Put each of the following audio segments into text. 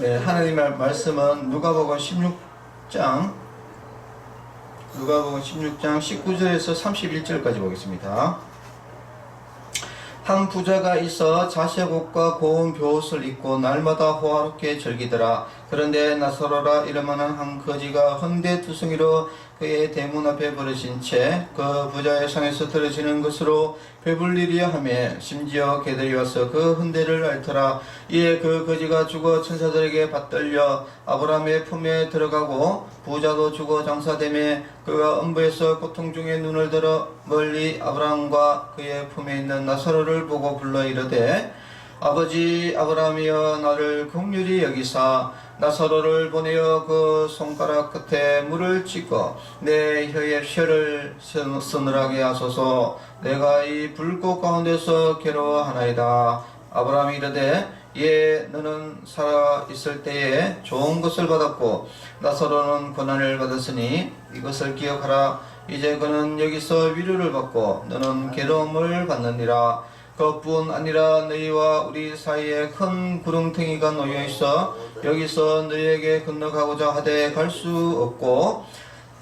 네, 하나님의 말씀은 누가복음 16장 19절에서 31절까지 보겠습니다. 한 부자가 있어 자색 옷과 고운 벼옷을 입고 날마다 호화롭게 즐기더라. 그런데 나사로라 이름하는 한 거지가 헌데 두성이로 그의 대문 앞에 버려진 채 그 부자의 상에서 떨어지는 것으로 배불리려 하며 심지어 개들이 와서 그 헌데를 앓더라. 이에 그 거지가 죽어 천사들에게 받들려 아브라함의 품에 들어가고 부자도 죽어 장사되매 그가 음부에서 고통 중에 눈을 들어 멀리 아브라함과 그의 품에 있는 나사로를 보고 불러 이르되 아버지 아브라함이여 나를 긍휼히 여기사 나사로를 보내어 그 손가락 끝에 물을 찍어 내 혀에 혀를 서늘하게 하소서. 내가 이 불꽃 가운데서 괴로워하나이다. 아브라함이 이르되 예 너는 살아 있을 때에 좋은 것을 받았고 나사로는 고난을 받았으니 이것을 기억하라. 이제 그는 여기서 위로를 받고 너는 괴로움을 받느니라. 그뿐 아니라 너희와 우리 사이에 큰 구름탱이가 놓여 있어 여기서 너희에게 건너가고자 하되 갈 수 없고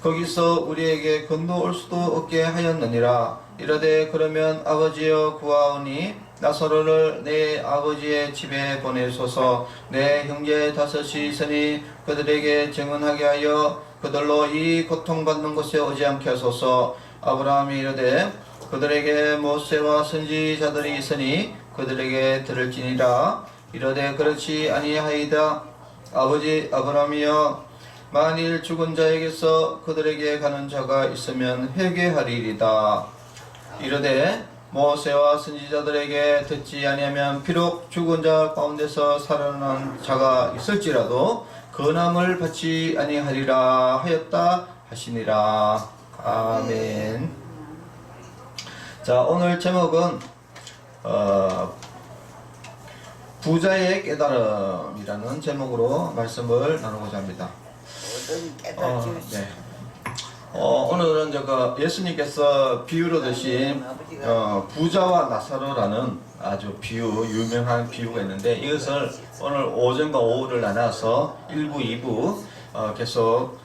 거기서 우리에게 건너올 수도 없게 하였느니라. 이르되 그러면 아버지여 구하오니 나사로를 내 아버지의 집에 보내소서. 내 형제 다섯이 있으니 그들에게 증언하게 하여 그들로 이 고통받는 곳에 오지 않게 하소서. 아브라함이 이르되 그들에게 모세와 선지자들이 있으니 그들에게 들을지니라. 이르되 그렇지 아니하이다. 아버지 아브라함이여 만일 죽은 자에게서 그들에게 가는 자가 있으면 회개하리이다. 이르되 모세와 선지자들에게 듣지 아니하면 비록 죽은 자 가운데서 살아난 자가 있을지라도 건함을 받지 아니하리라 하였다 하시니라. 아멘. 자, 오늘 제목은 부자의 깨달음이라는 제목으로 말씀을 나누고자 합니다. 네. 오늘은 예수님께서 비유로 드신 부자와 나사로라는 아주 유명한 비유가 있는데 이것을 오늘 오전과 오후를 나눠서 1부, 2부 계속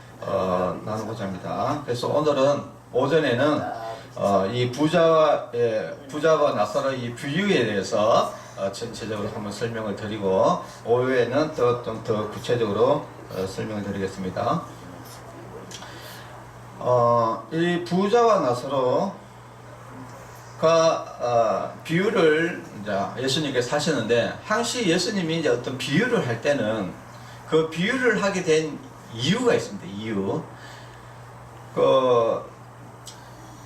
나누고자 합니다. 그래서 오늘은 오전에는 이 부자와 나사로 이 비유에 대해서 전체적으로 한번 설명을 드리고 오후에는 좀 더 구체적으로 설명을 드리겠습니다. 이 부자와 나사로가 비유를 이제 예수님께서 하시는데 항시 예수님이 이제 어떤 비유를 할 때는 그 비유를 하게 된 이유가 있습니다. 이유.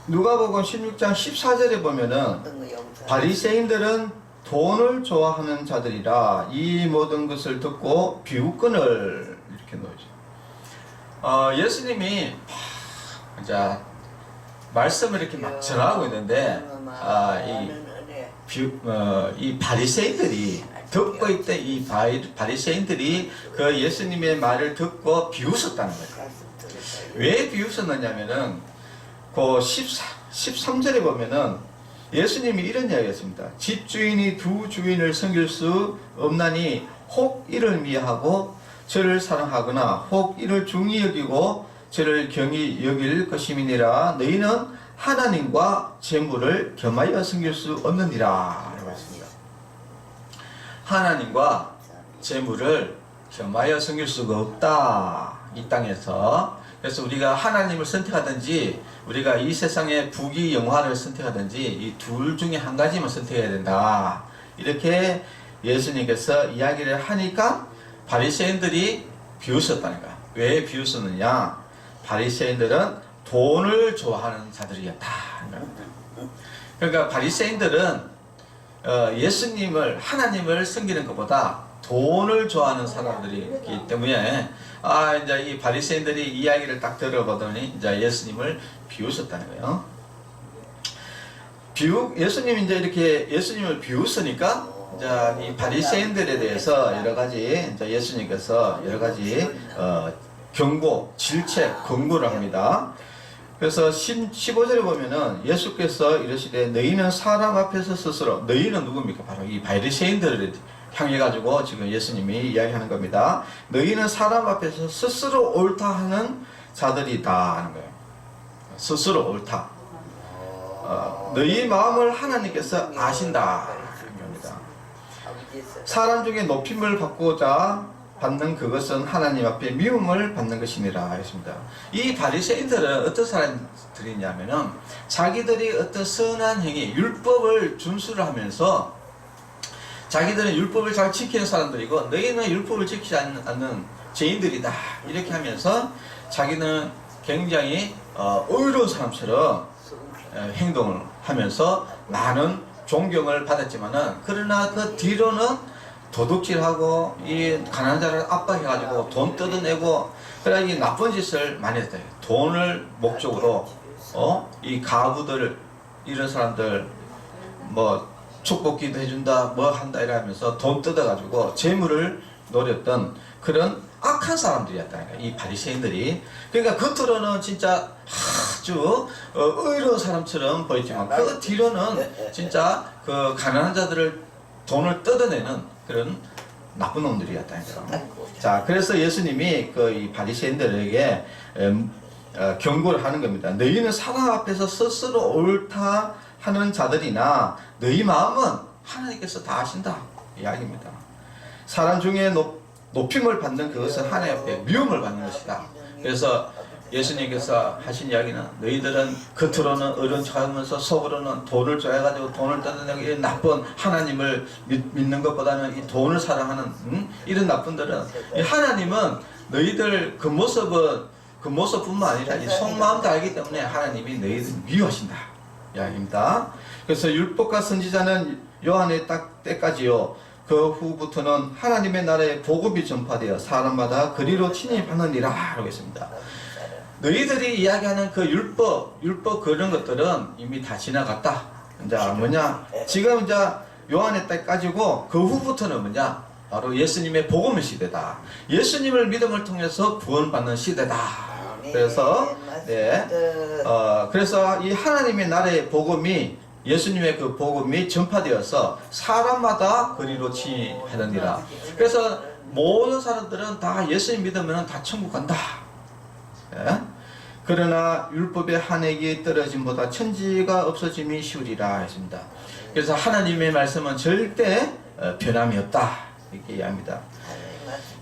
누가복음 16장 14절에 보면은 바리새인들은 돈을 좋아하는 자들이라 이 모든 것을 듣고 비유권을 이렇게 놓죠. 예수님이 이제 말씀을 이렇게 막 전하고 있는데 이 바리새인들이 듣고 있던 이 바리새인들이 그 예수님의 말을 듣고 비웃었다는 거예요. 왜 비웃었느냐면은 그 13절에 보면은 예수님이 이런 이야기 했습니다. 집주인이 두 주인을 섬길 수 없나니 혹 이를 미워하고 저를 사랑하거나 혹 이를 중히 여기고 저를 경히 여길 것임이니라. 너희는 하나님과 재물을 겸하여 섬길 수 없느니라 라고 했습니다. 하나님과 재물을 겸하여 섬길 수가 없다 이 땅에서. 그래서 우리가 하나님을 선택하든지 우리가 이 세상의 부귀 영화를 선택하든지 이 둘 중에 한 가지만 선택해야 된다 이렇게 예수님께서 이야기를 하니까 바리새인들이 비웃었다는 거야. 왜 비웃었느냐? 바리새인들은 돈을 좋아하는 자들이었다. 그러니까 바리새인들은 예수님을 하나님을 섬기는 것보다 돈을 좋아하는 사람들이기 때문에 이제 이 바리새인들이 이야기를 딱 들어보더니 이제 예수님을 비웃었다는 거예요. 예수님이 이제 이렇게 예수님을 비웃으니까 이제 이 바리새인들에 대해서 여러 가지 이제 예수님께서 여러 가지 경고, 질책, 권고를 합니다. 그래서 15절에 보면은 예수께서 이르시되 너희는 사람 앞에서 스스로, 너희는 누굽니까? 바로 이 바리새인들을 향해 가지고 지금 예수님이 이야기하는 겁니다. 너희는 사람 앞에서 스스로 옳다 하는 자들이다 하는 거예요. 스스로 옳다. 너희 마음을 하나님께서 아신다 하는 겁니다. 사람 중에 높임을 받고자 받는 그것은 하나님 앞에 미움을 받는 것이니라 했습니다. 이 바리새인들은 어떤 사람들이냐면은 자기들이 어떤 선한 행위, 율법을 준수를 하면서 자기들은 율법을 잘 지키는 사람들이고 너희는 율법을 지키지 않는 죄인들이다 이렇게 하면서 자기는 굉장히 의로운 사람처럼 행동을 하면서 많은 존경을 받았지만은 그러나 그 뒤로는 도둑질하고 이 가난한 자를 압박해가지고 돈 뜯어내고 그래 이 나쁜 짓을 많이 했어요. 돈을 목적으로 이 가부들 이런 사람들 뭐 축복기도 해준다 뭐 한다 이러면서 돈 뜯어가지고 재물을 노렸던 그런 악한 사람들이었다는 거예요. 이 바리새인들이. 그러니까 겉으로는 진짜 아주 의로운 사람처럼 보이지만 그 뒤로는 진짜 그 가난한 자들을 돈을 뜯어내는 그런 나쁜 놈들이었다는 거예요. 자, 그래서 예수님이 그 이 바리새인들에게 경고를 하는 겁니다. 너희는 사람 앞에서 스스로 옳다 하는 자들이나 너희 마음은 하나님께서 다 아신다 이야기입니다. 사람 중에 높임을 받는 그것은 하나님 앞에 미움을 받는 것이다. 그래서 예수님께서 하신 이야기는 너희들은 겉으로는 의로운 척하면서 속으로는 돈을 줘야가지고 돈을 뜯어내고 이런 나쁜 하나님을 믿는 것보다는 이 돈을 사랑하는 이런 나쁜들은 이 하나님은 너희들 그 모습뿐만 아니라 이 속마음도 알기 때문에 하나님이 너희들 미워하신다 이야기입니다. 그래서 율법과 선지자는 요한의 때까지요. 그 후부터는 하나님의 나라의 복음이 전파되어 사람마다 그리로 침입하느니라 하고 있습니다. 너희들이 이야기하는 그 율법 그런 것들은 이미 다 지나갔다. 이제 뭐냐? 지금 이제 요한의 때까지고 그 후부터는 뭐냐? 바로 예수님의 복음의 시대다. 예수님을 믿음을 통해서 구원받는 시대다. 그래서 그래서 이 하나님의 나라의 복음이 예수님의 그 복음이 전파되어서 사람마다 그리로 침입하느니라. 그래서 모든 사람들은 다 예수님 믿으면 다 천국 간다. 그러나 율법의 한 획이 떨어짐보다 천지가 없어짐이 쉬우리라 했습니다. 그래서 하나님의 말씀은 절대 변함이 없다 이렇게 이야기합니다.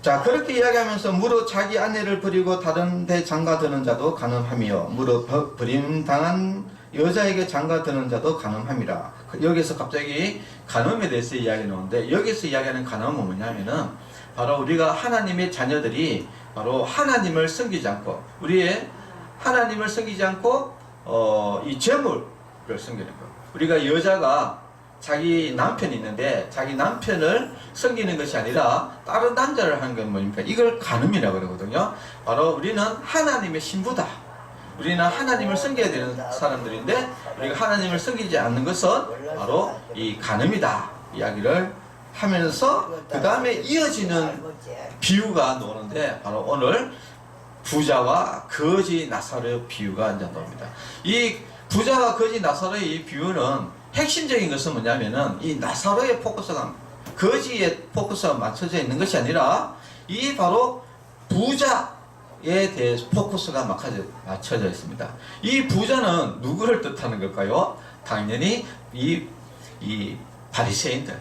자, 그렇게 이야기하면서 무릇 자기 아내를 버리고 다른 데 장가드는 자도 가늠하며 무릇 버림당한 여자에게 장가드는 자도 가늠함이라. 여기서 갑자기 간음에 대해서 이야기 나오는데 여기서 이야기하는 간음은 뭐냐면은 바로 우리가 하나님의 자녀들이 바로 하나님을 섬기지 않고 하나님을 섬기지 않고 이 재물을 섬기는 거. 우리가 여자가 자기 남편이 있는데 자기 남편을 섬기는 것이 아니라 다른 남자를 하는 건 뭡니까? 이걸 간음이라고 그러거든요. 바로 우리는 하나님의 신부다. 우리는 하나님을 섬겨야 되는 사람들인데 우리가 하나님을 섬기지 않는 것은 바로 이 간음이다 이야기를 하면서 그 다음에 이어지는 비유가 나오는데 바로 오늘 부자와 거지 나사로의 비유가 이제 나옵니다. 이 부자와 거지 나사로의 이 비유는 핵심적인 것은 뭐냐면은 이 나사로의 포커스가 거지의 포커스가 맞춰져 있는 것이 아니라 이 바로 부자에 대해서 포커스가 맞춰져 있습니다. 이 부자는 누구를 뜻하는 걸까요? 당연히 이 바리새인들,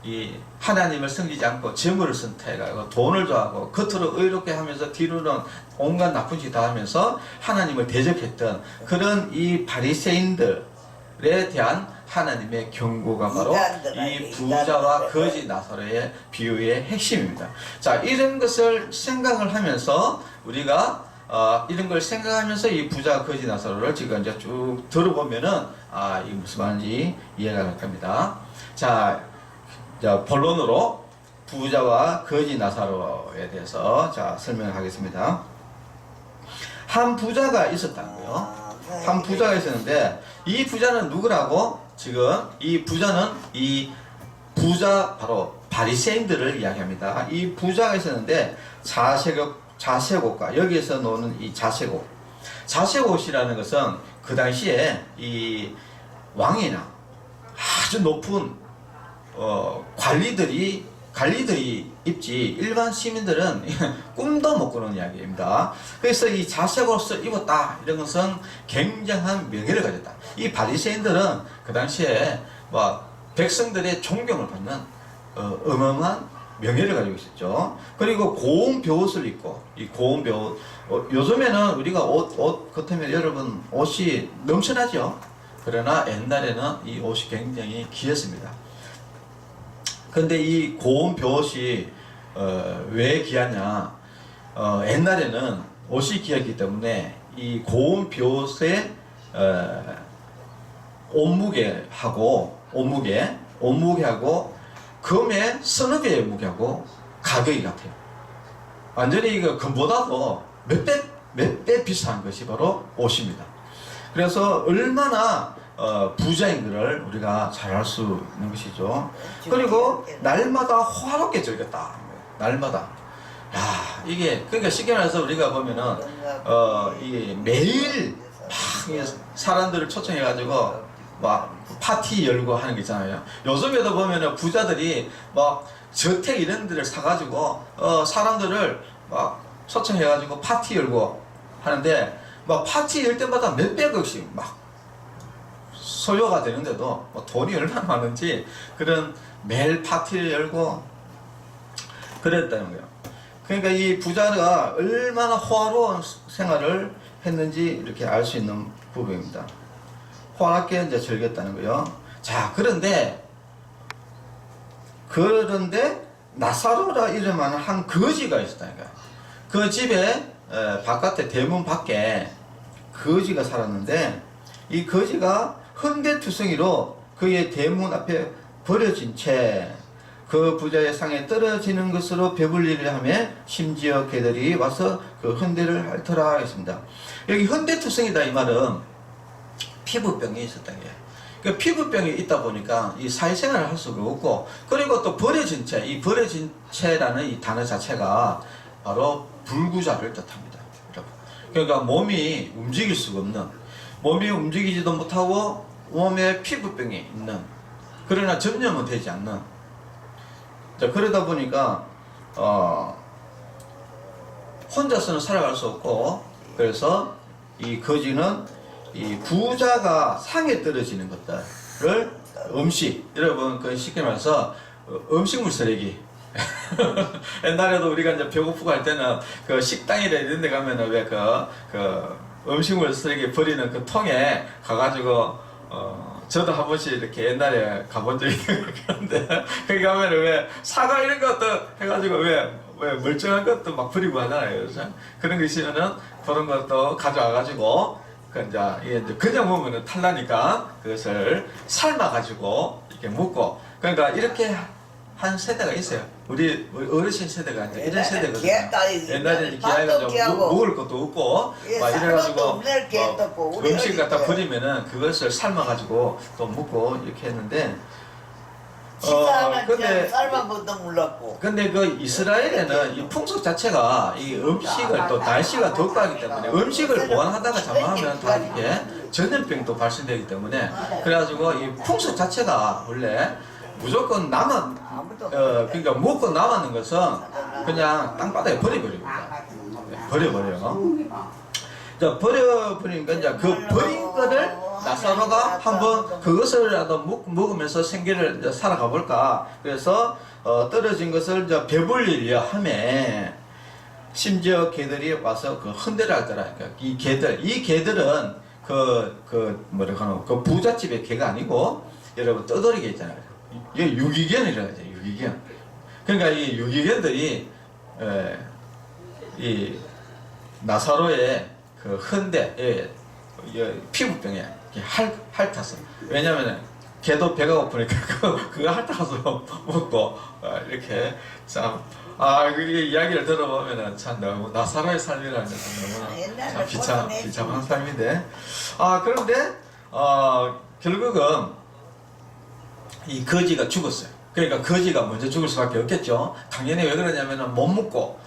이 하나님을 섬기지 않고 재물을 선택하고 돈을 좋아하고 겉으로 의롭게 하면서 뒤로는 온갖 나쁜 짓 다 하면서 하나님을 대적했던 그런 이 바리새인들에 대한 하나님의 경고가 바로 이 부자와 거지 나사로의 비유의 핵심입니다. 자, 이런 것을 생각을 하면서 우리가 이런 걸 생각하면서 이 부자와 거지 나사로를 지금 이제 쭉 들어보면은 이 무슨 말인지 이해가 갈 겁니다. 자, 본론으로 부자와 거지 나사로에 대해서 설명하겠습니다. 한 부자가 있었다는 거예요. 한 부자가 있었는데 이 부자는 누구라고? 지금 이 부자는 이 부자 바로 바리새인들을 이야기합니다. 이 부자가 있었는데 자색옷과 여기에서 나오는 이 자색옷이라는 것은 그 당시에 이 왕이나 아주 높은 관리들이 입지 일반 시민들은 꿈도 못 꾸는 이야기입니다. 그래서 이 자색 옷을 입었다 이런 것은 굉장한 명예를 가졌다. 이 바리새인들은 그 당시에 뭐 백성들의 존경을 받는 어마어마한 명예를 가지고 있었죠. 그리고 고운 벼옷을 입고 이 고운 벼옷 요즘에는 우리가 옷 같으면 여러분 옷이 넘쳐나죠. 그러나 옛날에는 이 옷이 굉장히 귀했습니다. 근데 이 고운 벼옷이 왜 귀하냐? 옛날에는 옷이 귀하기 때문에 이 고운 벼옷의 옷무게하고 금의 서너 배의 무게하고 가격이 같아요. 완전히 이거 금보다도 몇 배 비싼 것이 바로 옷입니다. 그래서 얼마나 부자인 것을 우리가 잘 알 수 있는 것이죠. 그리고 날마다 화롭게 즐겼다. 날마다. 야, 이게 그러니까 쉽게 말해서 우리가 보면은 이게 매일 막 사람들을 초청해 가지고 막 파티 열고 하는 게 있잖아요. 요즘에도 보면은 부자들이 막 저택 이런 데를 사가지고 사람들을 막 초청해가지고 파티 열고 하는데 막 파티 열 때마다 몇백억씩 막 소요가 되는데도 뭐 돈이 얼마나 많은지 그런 매일 파티를 열고 그랬다는 거예요. 그러니까 이 부자가 얼마나 호화로운 생활을 했는지 이렇게 알 수 있는 부분입니다. 호화롭게 이제 즐겼다는 거예요. 자, 그런데 나사로라 이름하는 한 거지가 있었다니까. 그 집에 바깥에 대문 밖에 거지가 살았는데 이 거지가 헌데투성이로 그의 대문 앞에 버려진 채 그 부자의 상에 떨어지는 것으로 배불리를 하며 심지어 개들이 와서 그 헌데를 핥더라 했습니다. 여기 헌데투성이다 이 말은 피부병이 있었던 게. 그 피부병이 있다 보니까 이 사회생활을 할 수가 없고, 그리고 또 버려진 채, 이 버려진 채라는 이 단어 자체가 바로 불구자를 뜻합니다. 그러니까 몸이 움직일 수가 없는, 몸이 움직이지도 못하고 몸에 피부병이 있는, 그러나 전염은 되지 않는. 자, 그러다 보니까 혼자서는 살아갈 수 없고, 그래서 이 거지는 이 부자가 상에 떨어지는 것들을 음식, 여러분 그 쉽게 말해서 음식물 쓰레기. 옛날에도 우리가 이제 배고프고 할 때는 그 식당이나 이런 데 가면은 왜 그 음식물 쓰레기 버리는 그 통에 가가지고 저도 한 번씩 이렇게 옛날에 가본 적이 있는데 거기 가면은 왜 사과 이런 것도 해가지고 왜 멀쩡한 것도 막 버리고 하잖아요. 그렇죠? 그런 거 있으면은 그런 것도 가져와가지고 이제 그냥 먹으면 탈라니까 그것을 삶아가지고 이렇게 먹고, 그러니까 이렇게 한 세대가 있어요. 우리 어르신 세대가 이제 이런 세대거든요. 옛날에 이렇게 해가지고 먹을 것도 없고 막 이래가지고 음식 갖다 버리면은 그것을 삶아가지고 또 먹고 이렇게 했는데 근데 그 이스라엘에는 이 풍속 자체가 이 음식을 또 날씨가 덥고 하기 때문에 음식을 보관하다가 잘못하면 다 이렇게 전염병도 발생되기 때문에, 그래가지고 이 풍속 자체가 원래 무조건 그러니까 먹고 남았는 것은 그냥 땅바닥에 버려버립니다. 버려버려요. 버려버리니까 이제 그 버린 거를 나사로가 한번 그것을라도 먹으면서 생계를 이제 살아가 볼까. 그래서 떨어진 것을 이제 배불리려 하며 심지어 개들이 와서 그 헌데를 하더라. 그러니까 이 개들은 그 부잣집의 개가 아니고 여러분 떠돌이개 있잖아요. 이게 유기견이라고 하죠. 유기견. 그러니까 이 유기견들이 이 나사로의 그 헌데 피부병에 핥았어. 왜냐면은 걔도 배가 고프니까 그거 핥아서 먹고 이렇게 참 그게 이야기를 들어보면은 참 너무 나사로의 삶이라는 게 너무나 참 비참한 삶인데 그런데 결국은 이 거지가 죽었어요. 그러니까 거지가 먼저 죽을 수밖에 없겠죠. 당연히 왜 그러냐면은 못 먹고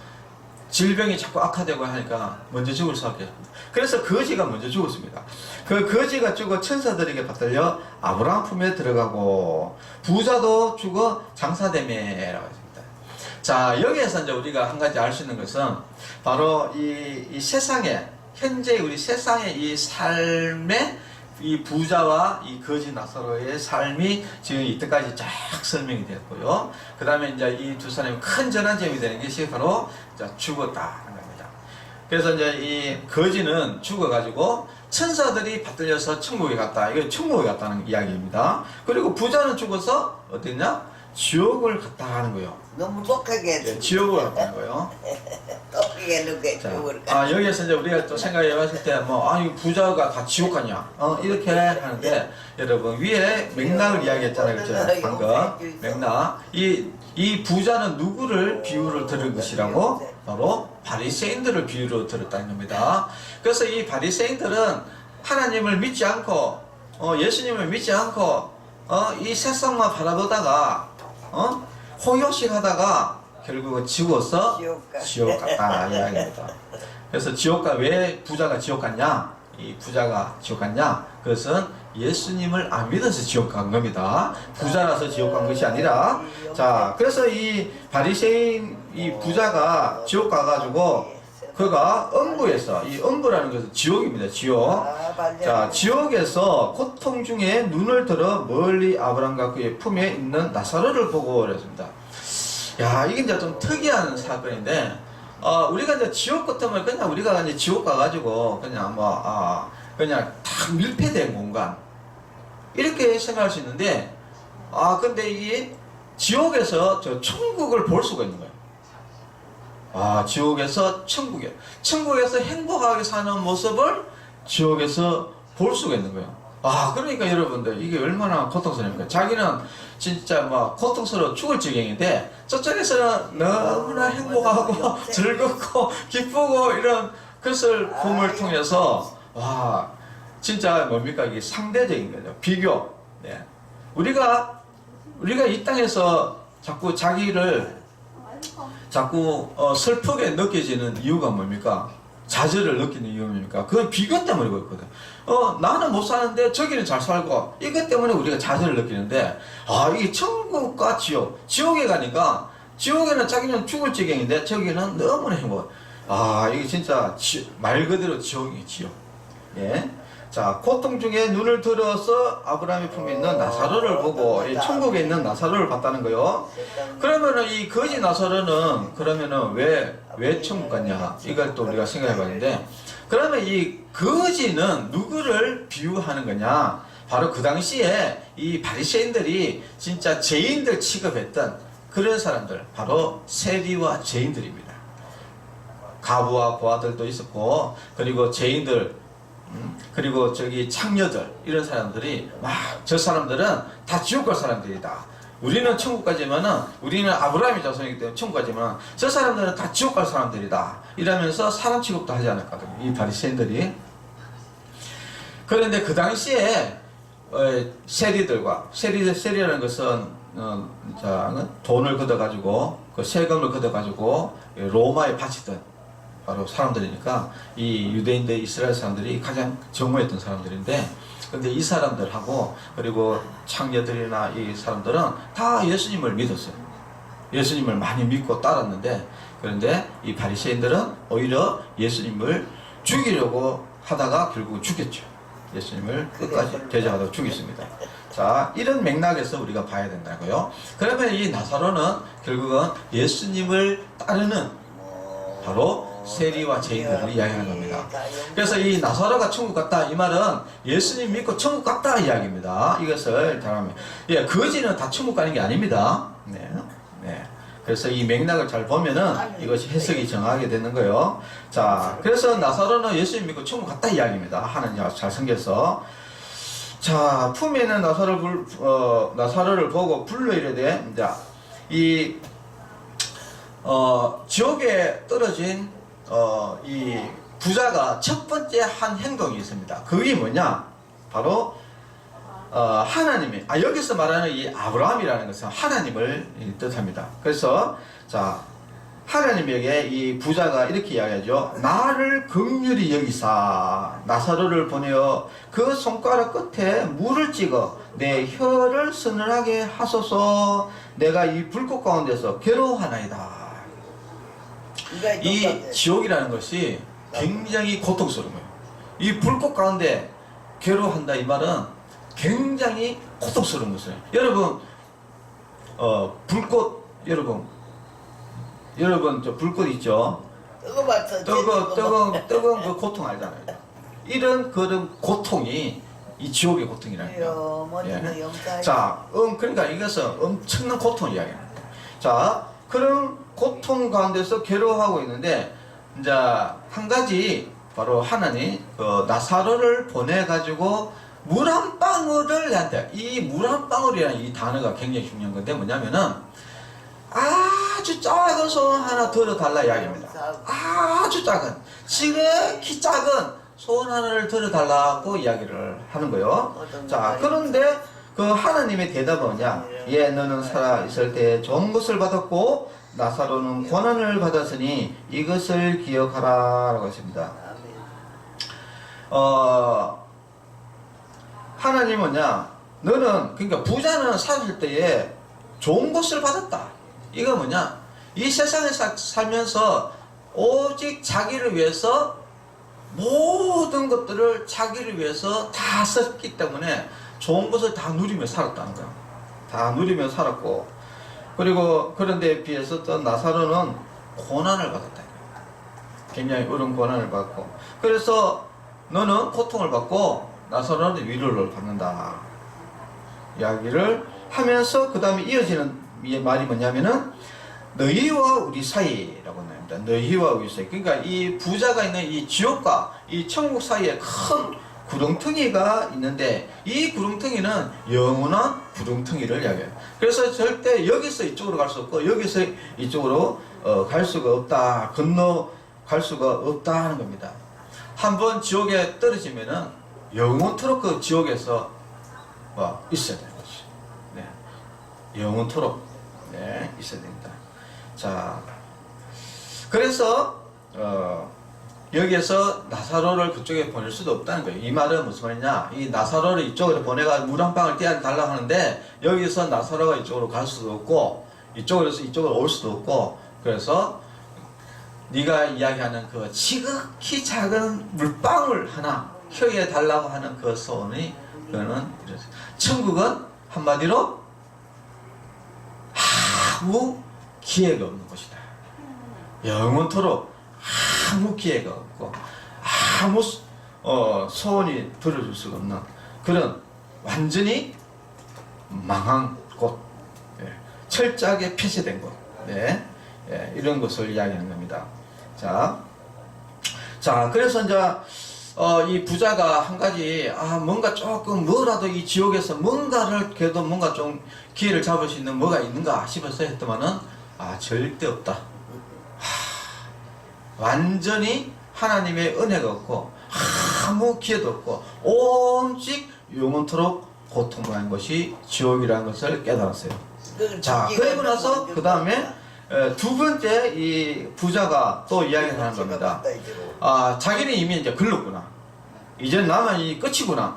질병이 자꾸 악화되고 하니까 먼저 죽을 수밖에 없습니다. 그래서 거지가 먼저 죽었습니다. 그 거지가 죽어 천사들에게 받들려 아브라함 품에 들어가고 부자도 죽어 장사되매라고 했습니다. 자, 여기에서 이제 우리가 한 가지 알 수 있는 것은 바로 이 세상에 현재 우리 세상의 이 삶의 이 부자와 이 거지 나사로의 삶이 지금 이때까지 쫙 설명이 되었고요. 그 다음에 이제 이 두 사람이 큰 전환점이 되는 것이 바로 죽었다는 겁니다. 그래서 이제 이 거지는 죽어가지고 천사들이 받들려서 천국에 갔다. 이거 천국에 갔다는 이야기입니다. 그리고 부자는 죽어서 어땠냐? 지옥을 갔다 하는 거예요. 너무 독하게 네, 지옥을 갔다는 거예요. 독하게 누게 지옥을 가. 여기에서 이제 우리가 또 생각해 봤을 때, 이 부자가 다 지옥 가냐? 이렇게 하는데, 여러분, 위에 맥락을 이야기했잖아요. 그죠? 방금. 맥락. 이 부자는 누구를 비유를 들은 것이라고? 바로 바리새인들을 비유로 들었다는 겁니다. 그래서 이 바리새인들은 하나님을 믿지 않고, 예수님을 믿지 않고, 이 세상만 바라보다가, 호요식 하다가 결국은 지워서 지옥 갔다 이야기입니다. 그래서 지옥가 왜 부자가 지옥 갔냐? 이 부자가 지옥 갔냐? 그것은 예수님을 안 믿어서 지옥 간 겁니다. 부자라서 지옥 간 것이 아니라. 자, 그래서 이 바리새인 이 부자가 지옥 가가지고 그가 음부에서, 이 음부라는 것은 지옥입니다. 지옥. 자, 지옥에서 고통 중에 눈을 들어 멀리 아브라함과 그의 품에 있는 나사로를 보고 그랬습니다. 야, 이게 이제 좀 특이한 사건인데, 우리가 이제 지옥 같으면 그냥 우리가 이제 지옥 가가지고 그냥 그냥 딱 밀폐된 공간. 이렇게 생각할 수 있는데, 근데 이게 지옥에서 저 천국을 볼 수가 있는 거예요. 지옥에서 천국에서 행복하게 사는 모습을 지옥에서 볼 수가 있는 거예요. 그러니까 여러분들 이게 얼마나 고통스럽습니까? 자기는 진짜 고통스러워 죽을 지경인데 저쪽에서는 너무나 행복하고 즐겁고 기쁘고 이런 것을 봄을 통해서 진짜 뭡니까? 이게 상대적인 거죠. 비교. 네. 우리가 이 땅에서 자꾸 자기를 슬프게 느껴지는 이유가 뭡니까? 좌절을 느끼는 이유가 뭡니까? 그건 비교 때문에 그렇거든. 나는 못 사는데 저기는 잘 살고, 이것 때문에 우리가 좌절을 느끼는데, 이게 천국과 지옥에 가니까, 지옥에는 자기는 죽을 지경인데, 저기는 너무나 행복. 이게 진짜 말 그대로 지옥이에요, 지옥. 예. 자, 고통 중에 눈을 들어서 아브라함의 품에 있는 나사로를 보고 천국에 있는 나사로를 봤다는 거요. 그러면은 이 거지 나사로는 그러면은 왜 천국 갔냐? 이걸 또 우리가 생각해 봤는데, 그러면 이 거지는 누구를 비유하는 거냐? 바로 그 당시에 이 바리새인들이 진짜 죄인들 취급했던 그런 사람들, 바로 세리와 죄인들입니다. 가부와 고아들도 있었고, 그리고 죄인들, 그리고 창녀들, 이런 사람들이 저 사람들은 다 지옥 갈 사람들이다. 우리는 천국 가지만은, 우리는 아브라함의 자손이기 때문에 천국 가지만 저 사람들은 다 지옥 갈 사람들이다. 이러면서 사람 취급도 하지 않았거든요, 이 바리새인들이. 그런데 그 당시에 세리라는 것은 돈을 걷어가지고 그 세금을 걷어가지고 로마에 바치던 바로 사람들이니까 이 유대인들, 이스라엘 사람들이 가장 정오했던 사람들인데, 근데 이 사람들하고 그리고 창녀들이나 이 사람들은 다 예수님을 믿었어요. 예수님을 많이 믿고 따랐는데, 그런데 이 바리새인들은 오히려 예수님을 죽이려고 하다가 결국 죽였죠. 예수님을 끝까지 대적하다가 죽였습니다. 자, 이런 맥락에서 우리가 봐야 된다고요. 그러면 이 나사로는 결국은 예수님을 따르는 바로 세리와 죄인들을 이야기하는 겁니다. 그래서 이 나사로가 천국 갔다, 이 말은 예수님 믿고 천국 갔다 이야기입니다. 이것을 잘하면, 거지는 다 천국 가는 게 아닙니다. 네. 그래서 이 맥락을 잘 보면은 이것이 해석이 정하게 되는 거예요. 자, 그래서 나사로는 예수님 믿고 천국 갔다 이야기입니다. 하나님 잘 생겨서. 자, 품에 있는 나사로를 보고 불러 이르되, 지옥에 떨어진 이 부자가 첫 번째 한 행동이 있습니다. 그게 뭐냐? 바로 하나님이, 여기서 말하는 이 아브라함이라는 것은 하나님을 뜻합니다. 그래서 자, 하나님에게 이 부자가 이렇게 이야기하죠. 나를 긍휼히 여기사 나사로를 보내어 그 손가락 끝에 물을 찍어 내 혀를 서늘하게 하소서. 내가 이 불꽃 가운데서 괴로워하나이다. 이 지옥이라는 것이 굉장히 고통스러운 거예요. 이 불꽃 가운데 괴로워한다 이 말은 굉장히 고통스러운 것이에요. 여러분 불꽃 여러분 저 불꽃 있죠? 뜨거운 그 고통 알잖아요. 이런 그런 고통이 이 지옥의 고통이라는 거예요. 예. 자, 그러니까 이것은 엄청난 고통 이야기합니다. 자, 그런 고통 가운데서 괴로워하고 있는데 이제 한 가지 바로 하나님 그 나사로를 보내 가지고 물 한 방울을 내한테 이 물 한 방울이라는 이 단어가 굉장히 중요한 건데 뭐냐면은 아주 작은 소원 하나 들어달라 이야기입니다. 아주 작은 지극히 작은 소원 하나를 들어달라고 이야기를 하는 거예요. 자, 그런데 그 하나님의 대답은 뭐냐? 예, 너는 살아 있을 때 좋은 것을 받았고 나사로는 고난을 받았으니 이것을 기억하라라고 했습니다. 하나님은 뭐냐? 너는 그러니까 부자는 살을 때에 좋은 것을 받았다. 이거 뭐냐? 이 세상에 살면서 오직 자기를 위해서 모든 것들을 자기를 위해서 다 썼기 때문에 좋은 것을 다 누리며 살았다는 거야. 다 누리며 살았고, 그리고 그런데 비해서 또 나사로는 고난을 받았다. 굉장히 어려운 고난을 받고, 그래서 너는 고통을 받고 나사로는 위로를 받는다. 이야기를 하면서 그 다음에 이어지는 말이 뭐냐면은 너희와 우리 사이라고 나옵니다. 너희와 우리 사이. 그러니까 이 부자가 있는 이 지옥과 이 천국 사이에 큰 구렁텅이가 있는데 이 구렁텅이는 영원한 구렁텅이를 이야기해요. 그래서 절대 여기서 이쪽으로 갈 수 없고 여기서 이쪽으로 갈 수가 없다. 건너갈 수가 없다 하는 겁니다. 한번 지옥에 떨어지면은 영원토록 그 지옥에서 있어야 되는 거죠. 네. 영원토록 있어야 됩니다. 자, 그래서 여기에서 나사로를 그쪽에 보낼 수도 없다는 거예요. 이 말은 무슨 말이냐? 이 나사로를 이쪽으로 보내가 물 한 방울 떼어달라고 하는데 여기서 나사로가 이쪽으로 갈 수도 없고 이쪽으로서 이쪽으로 올 수도 없고, 그래서 네가 이야기하는 그 지극히 작은 물방울 하나 혀에 달라고 하는 그 소원이 그거는 천국은 한마디로 아무 기회가 없는 곳이다. 영원토록 아무 기회가 없고 아무 소원이 들어줄 수가 없는 그런 완전히 망한 곳, 철저하게 폐쇄된 곳, 이런 것을 이야기하는 겁니다. 자, 그래서 이제 이 부자가 한 가지 뭔가 조금 뭐라도 이 지옥에서 뭔가를 그래도 뭔가 좀 기회를 잡을 수 있는 뭐가 있는가 싶어서 했더만은 절대 없다. 완전히 하나님의 은혜가 없고 아무 기회도 없고 오직 영원토록 고통당한 것이 지옥이라는 것을 깨달았어요. 자, 그리고 나서 그 다음에 두 번째 이 부자가 또 이야기를 하는 겁니다. 자기는 이미 이제 글렀구나. 이제 나만 이 끝이구나.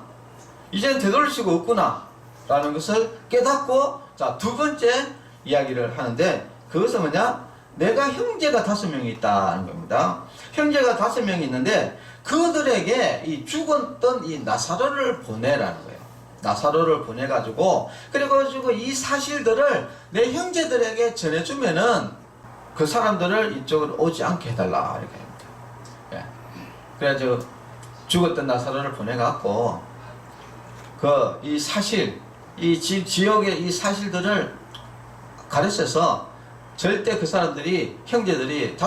이제는 되돌릴 수가 없구나. 라는 것을 깨닫고, 자, 두 번째 이야기를 하는데, 그것은 뭐냐? 내가 형제가 5명이 있다는 겁니다. 형제가 5명이 있는데, 그들에게 이 죽었던 이 나사로를 보내라는 거예요. 나사로를 보내가지고, 그래가지고 이 사실들을 내 형제들에게 전해주면은 그 사람들을 이쪽으로 오지 않게 해달라. 이렇게 합니다. 그래가지고 죽었던 나사로를 보내갖고, 이 사실, 이 지역의 이 사실들을 가르쳐서 절대 그 사람들이, 형제들이, 5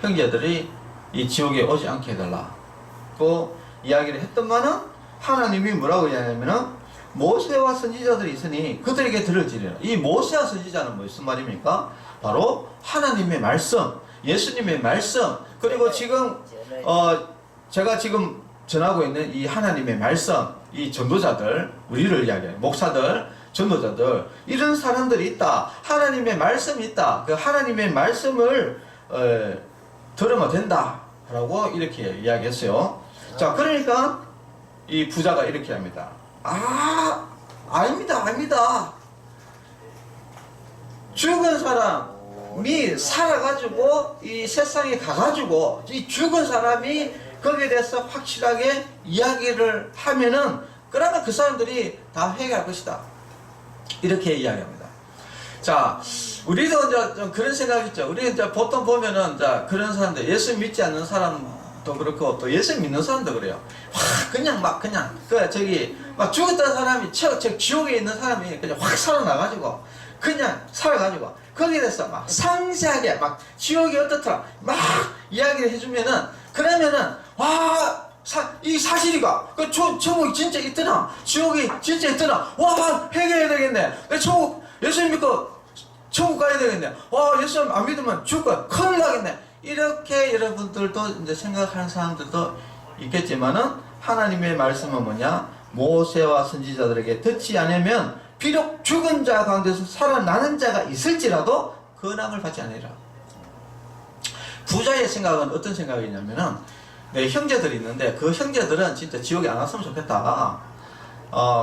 형제들이 이 지옥에 오지 않게 해달라고 이야기를 했던가는 하나님이 뭐라고 이야기하냐면은 모세와 선지자들이 있으니 그들에게 들을지니라. 이 모세와 선지자는 무슨 말입니까? 바로 하나님의 말씀, 예수님의 말씀, 그리고 지금 제가 지금 전하고 있는 이 하나님의 말씀, 이 전도자들, 우리를 이야기해요. 목사들, 전도자들, 이런 사람들이 있다. 하나님의 말씀이 있다. 그 하나님의 말씀을 들으면 된다 라고 이렇게 이야기했어요. 자, 그러니까 이 부자가 이렇게 합니다. 아닙니다. 죽은 사람이 살아가지고 이 세상에 가가지고 이 죽은 사람이 거기에 대해서 확실하게 이야기를 하면은 그러면 그 사람들이 다 회개할 것이다. 이렇게 이야기합니다. 자, 우리도 이제 좀 그런 생각이 있죠. 우리 이제 보통 보면은 이제 그런 사람들, 예수 믿지 않는 사람도 그렇고 또 예수 믿는 사람도 그래요. 그냥 막 죽었던 사람이 지옥에 있는 사람이 그냥 확 살아나가지고 그냥 살아가지고 거기에 대해서 막 상세하게 막 지옥이 어떻더라 막 이야기를 해주면은 그러면은 이 사실이가 그 천국이 진짜 있더나 지옥이 진짜 있더나 회개해야 되겠네. 내 천국 예수 믿고 천국 가야 되겠네. 예수 안 믿으면 죽을 거야. 큰일 나겠네. 이렇게 여러분들도 이제 생각하는 사람들도 있겠지만은 하나님의 말씀은 뭐냐? 모세와 선지자들에게 듣지 않으면 비록 죽은 자 가운데서 살아나는 자가 있을지라도 근함을 받지 않으리라. 부자의 생각은 어떤 생각이냐면은 내 형제들이 있는데 그 형제들은 진짜 지옥에 안 왔으면 좋겠다.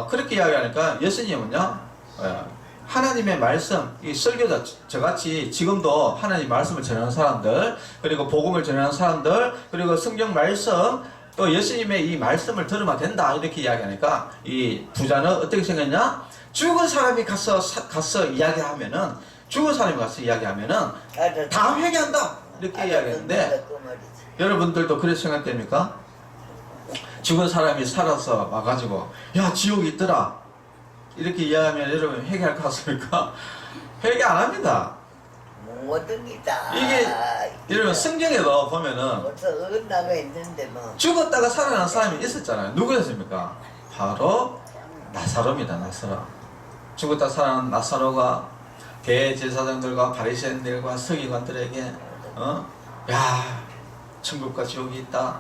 그렇게 이야기하니까 예수님은요, 하나님의 말씀, 이 설교자, 저같이 지금도 하나님 말씀을 전하는 사람들, 그리고 복음을 전하는 사람들, 그리고 성경 말씀, 또 예수님의 이 말씀을 들으면 된다. 이렇게 이야기하니까 이 부자는 어떻게 생각했냐? 죽은 사람이 가서 이야기하면은, 다 회개한다. 이렇게 이야기했는데, 여러분들도 그렇게 생각됩니까? 죽은 사람이 살아서 와가지고, 야, 지옥이 있더라. 이렇게 이야기하면 여러분 회개할 것 같습니까? 회개 안 합니다. 이게 여러분 성경에도 보면은 죽었다가 살아난 사람이 있었잖아요. 누구였습니까? 바로 나사로입니다. 나사로. 죽었다 살아난 나사로가 대제사장들과 바리새인들과 서기관들에게 야, 천국과 지옥이 있다.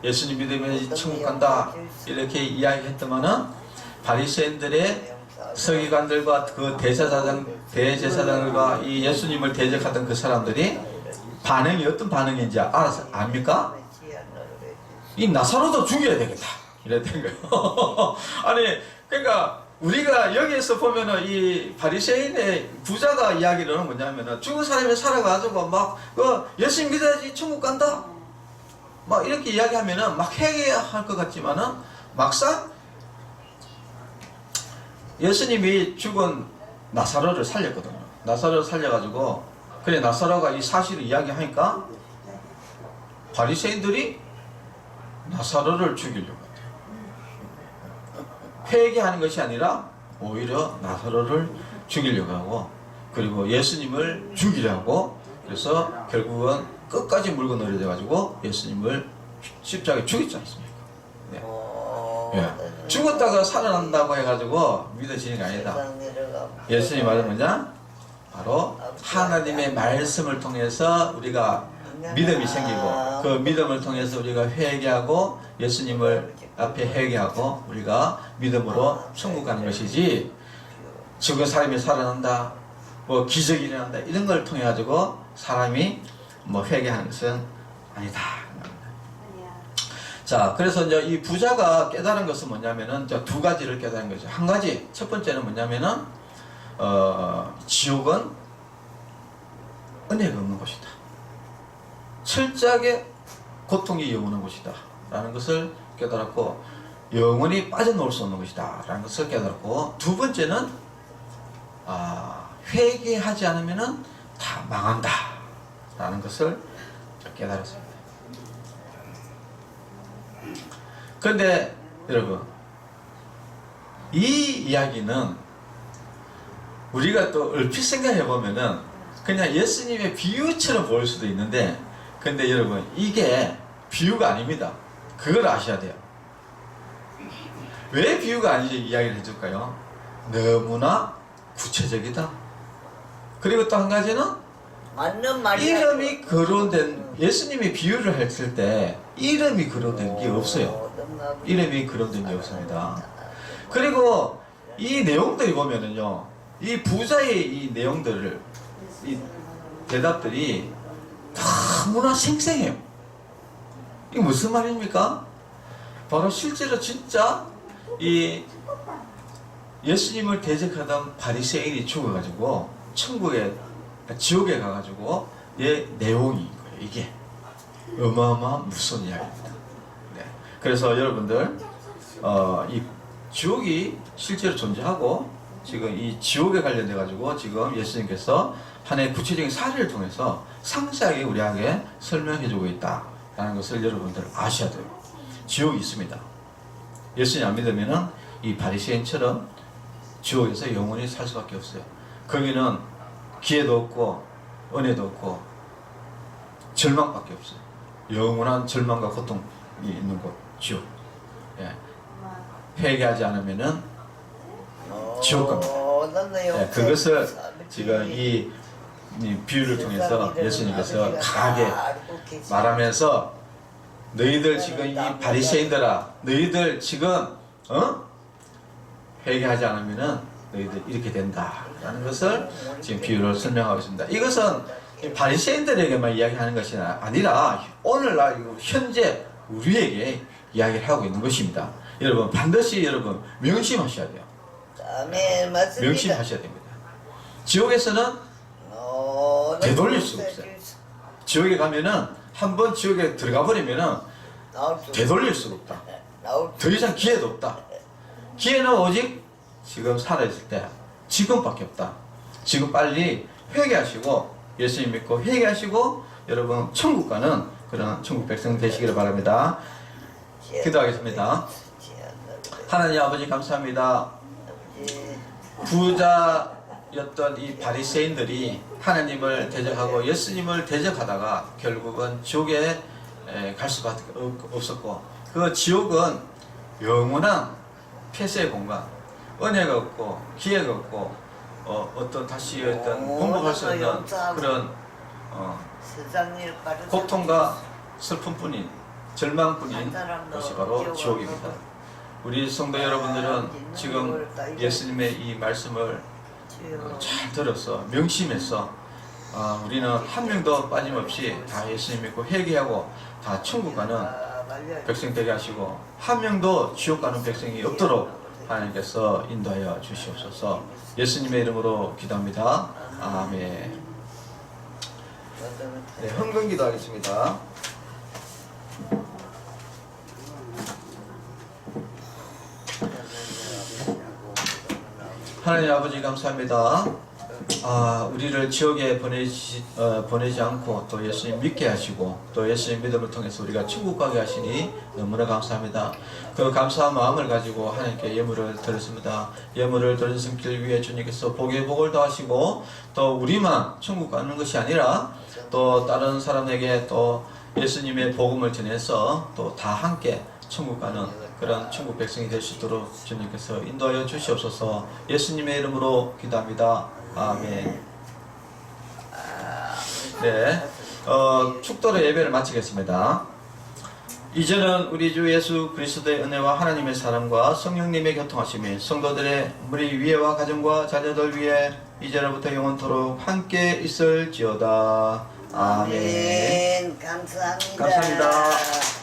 예수님 믿으면 천국 간다. 이렇게 이야기했더만은 바리새인들의 서기관들과 그 대제사장들과 이 예수님을 대적하던 그 사람들이 반응이 어떤 반응인지 압니까? 이 나사로도 죽여야 되겠다. 이랬던 거예요. 아니, 그러니까 우리가 여기에서 보면은 이 바리새인의 부자가 이야기를 하는 뭐냐면은 죽은 사람이 살아가지고 막 예수님 믿어야지 천국 간다. 막 이렇게 이야기하면은 막 회개할 것 같지만은 막상 예수님이 죽은 나사로를 살렸거든요. 나사로를 살려가지고 그래 나사로가 이 사실을 이야기하니까 바리새인들이 나사로를 죽이려고 했대요. 회개하는 것이 아니라 오히려 나사로를 죽이려고 하고 그리고 예수님을 죽이려고 그래서 결국은 끝까지 물고 늘어져가지고 예수님을 십자가에 죽였지 않습니까? 네. 예. 죽었다가 살아난다고 해가지고 믿어지는 게 아니다. 예수님 말은 뭐냐? 바로 하나님의 말씀을 통해서 우리가 믿음이 생기고 그 믿음을 통해서 우리가 회개하고 예수님을 앞에 회개하고 우리가 믿음으로 천국 가는 것이지 죽은 사람이 살아난다 뭐 기적이 일어난다 이런 걸 통해 가지고 사람이 뭐 회개하는 것은 아니다. 자, 그래서 이제 이 부자가 깨달은 것은 뭐냐면은 이제 두 가지를 깨달은 거죠. 한 가지, 첫 번째는 뭐냐면은 지옥은 은혜가 없는 곳이다. 철저하게 고통이 영원한 곳이다. 라는 것을 깨달았고, 영원히 빠져나올 수 없는 것이다. 라는 것을 깨달았고, 두 번째는 회개하지 않으면은 다 망한다. 라는 것을 깨달았습니다. 그런데 여러분 이 이야기는 우리가 또 얼핏 생각해 보면은 그냥 예수님의 비유처럼 보일 수도 있는데 근데 여러분 이게 비유가 아닙니다. 그걸 아셔야 돼요. 왜 비유가 아니지 이야기를 해줄까요? 너무나 구체적이다. 그리고 또 한 가지는 맞는 말이야. 이름이 거론된 예수님이 비유를 했을 때 이름이 거론된 게 없어요. 이름이 거론된 게 없습니다. 그리고 이 내용들이 보면은요, 이 부자의 이 내용들을, 이 대답들이 너무나 생생해요. 이게 무슨 말입니까? 바로 실제로 진짜 이 예수님을 대적하던 바리새인이 죽어가지고 지옥에 가가지고 내용인 거예요. 이게 어마어마한 무서운 이야기입니다. 네. 그래서 여러분들 이 지옥이 실제로 존재하고 지금 이 지옥에 관련돼 가지고 지금 예수님께서 하나의 구체적인 사례를 통해서 상세하게 우리에게 설명해주고 있다라는 것을 여러분들 아셔야 돼요. 지옥이 있습니다. 예수님 안 믿으면은 이 바리새인처럼 지옥에서 영원히 살 수밖에 없어요. 거기는 기회도 없고 은혜도 없고 절망밖에 없어요. 영원한 절망과 고통이 있는 곳, 지옥. 예. 회개하지 않으면은 지옥 갑니다. 예. 그것을 지금 이 비유를 통해서 예수님께서 강하게 말하면서 너희들 지금 이 바리새인들아, 너희들 지금 회개하지 않으면은 너희들 이렇게 된다라는 것을 지금 비유를 설명하고 있습니다. 이것은 바리새인들에게만 이야기하는 것이 아니라 오늘날 현재 우리에게 이야기를 하고 있는 것입니다. 여러분 반드시 여러분 명심하셔야 돼요. 명심하셔야 됩니다. 지옥에서는 되돌릴 수가 없어요. 지옥에 가면은 한번 지옥에 들어가 버리면은 되돌릴 수가 없다. 더 이상 기회도 없다. 기회는 오직 지금 살아있을 때 지금밖에 없다. 지금 빨리 회개하시고 예수님 믿고 회개하시고 여러분 천국 가는 그런 천국 백성 되시기를 바랍니다. 기도하겠습니다. 하나님 아버지 감사합니다. 부자였던 이 바리새인들이 하나님을 대적하고 예수님을 대적하다가 결국은 지옥에 갈 수밖에 없었고, 그 지옥은 영원한 폐쇄의 공간, 은혜가 없고 기회가 없고 어떤 다시 어떤 공부할 수 없는 그런 고통과 슬픔뿐인 절망뿐인 것이 바로 지옥입니다. 우리 성도 여러분들은 지금 예수님의 이 말씀을 잘 들어서 명심해서 우리는 한 명도 빠짐없이 다 예수님 믿고 회개하고 다 천국 가는 백성 되게 하시고 한 명도 지옥 가는 백성이 없도록 하나님께서 인도하여 주시옵소서. 예수님의 이름으로 기도합니다. 아멘. 네, 헌금 기도하겠습니다. 하나님 아버지 감사합니다. 우리를 지옥에 보내지 않고 또 예수님 믿게 하시고 또 예수님 믿음을 통해서 우리가 천국 가게 하시니 너무나 감사합니다. 그 감사한 마음을 가지고 하나님께 예물을 드렸습니다. 예물을 드린 성길 위해 주님께서 복에 복을 더하시고 또 우리만 천국 가는 것이 아니라 또 다른 사람에게 또 예수님의 복음을 전해서 또 다 함께 천국 가는 그런 천국 백성이 될 수 있도록 주님께서 인도하여 주시옵소서. 예수님의 이름으로 기도합니다. 아멘. 네, 축도로 예배를 마치겠습니다. 이제는 우리 주 예수 그리스도의 은혜와 하나님의 사랑과 성령님의 교통하심이 성도들의 무리 위에와 가정과 자녀들 위에 이제로부터 영원토록 함께 있을지어다. 아멘. 감사합니다. 감사합니다.